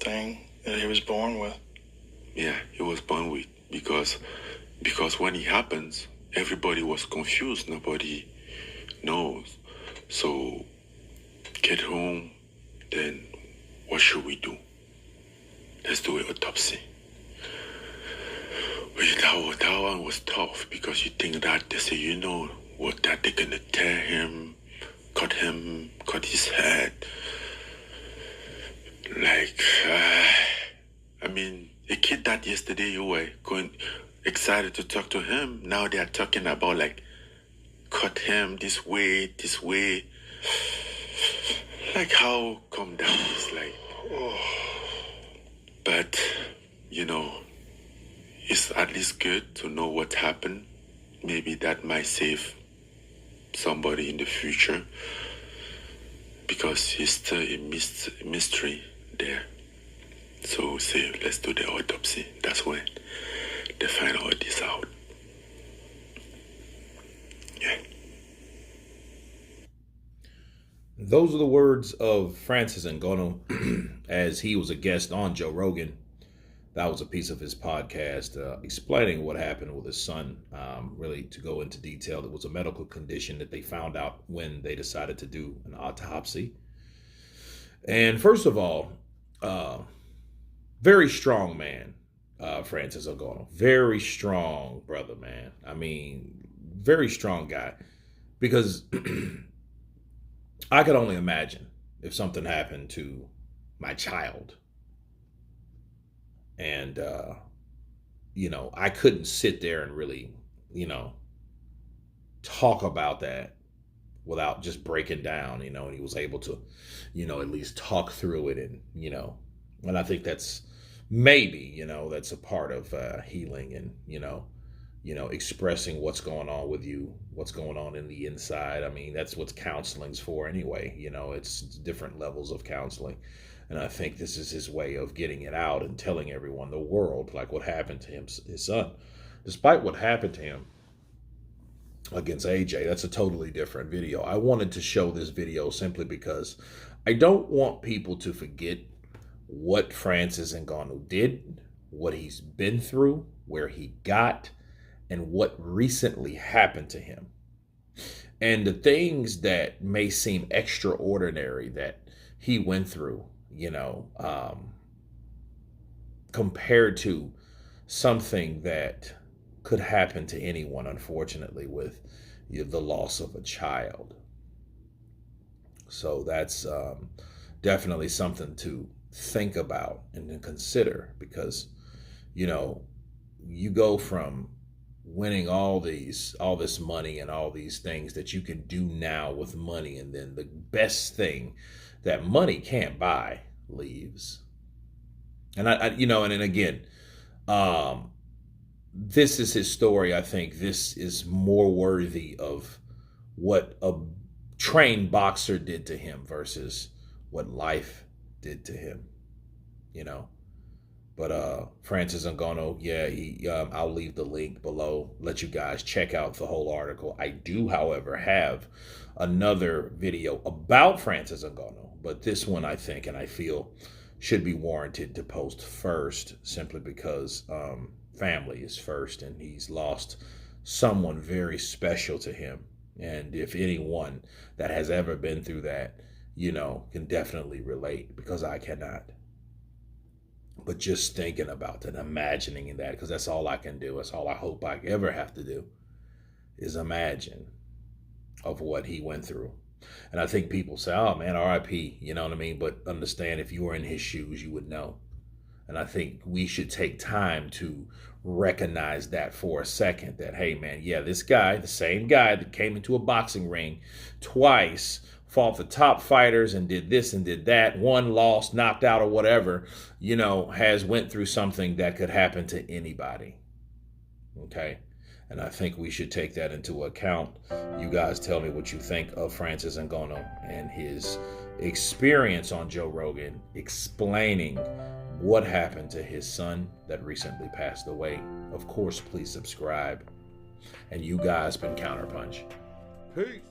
thing that he was born with. Yeah, he was born with, because when it happens, everybody was confused. Nobody knows. So get home, then what should we do? Let's do an autopsy. But that one was tough, because you think that they say, you know, what, that they're gonna tear him, cut his head. Like, I mean, a kid that yesterday you were excited to talk to him, now they are talking about like, cut him this way. Like, how come that is like, oh. But, you know, it's at least good to know what happened. Maybe that might save somebody in the future, because it's still a mystery there. So say, let's do the autopsy. That's when they find all this out. Yeah. Those are the words of Francis Ngannou as he was a guest on Joe Rogan. That was a piece of his podcast explaining what happened with his son. Really, to go into detail, it was a medical condition that they found out when they decided to do an autopsy. And first of all, very strong man, Francis Ngannou. Very strong brother, man. I mean, very strong guy. Because I could only imagine if something happened to my child. And, you know, I couldn't sit there and really, you know, talk about that without just breaking down, you know, and he was able to, you know, at least talk through it. And, you know, and I think that's maybe, you know, that's a part of healing and, you know, expressing what's going on with you, what's going on in the inside. I mean, that's what counseling's for anyway. You know, it's different levels of counseling. And I think this is his way of getting it out and telling everyone, the world, like what happened to him, his son. Despite what happened to him against AJ, that's a totally different video. I wanted to show this video simply because I don't want people to forget what Francis Ngannou did, what he's been through, where he got, and what recently happened to him. And the things that may seem extraordinary that he went through, you know, compared to something that could happen to anyone, unfortunately, with the loss of a child. So that's definitely something to think about and to consider, because, you know, you go from winning all this money and all these things that you can do now with money, and then the best thing that money can't buy leaves. And I you know, and then again, this is his story. I think this is more worthy of what a trained boxer did to him versus what life did to him, you know. But Francis Ngannou, yeah, I'll leave the link below. Let you guys check out the whole article. I do, however, have another video about Francis Ngannou, but this one I think and I feel should be warranted to post first, simply because family is first, and he's lost someone very special to him. And if anyone that has ever been through that, you know, can definitely relate, because I cannot. But just thinking about that, imagining that, because that's all I can do. That's all I hope I ever have to do, is imagine of what he went through. And I think people say, oh man, RIP, you know what I mean? But understand, if you were in his shoes, you would know. And I think we should take time to recognize that for a second, that, hey man, yeah, this guy, the same guy that came into a boxing ring twice, fought the top fighters and did this and did that, won, lost, knocked out, or whatever, you know, has went through something that could happen to anybody. Okay? And I think we should take that into account. You guys tell me what you think of Francis Ngannou and his experience on Joe Rogan explaining what happened to his son that recently passed away. Of course, please subscribe. And you guys been Counterpunch. Peace.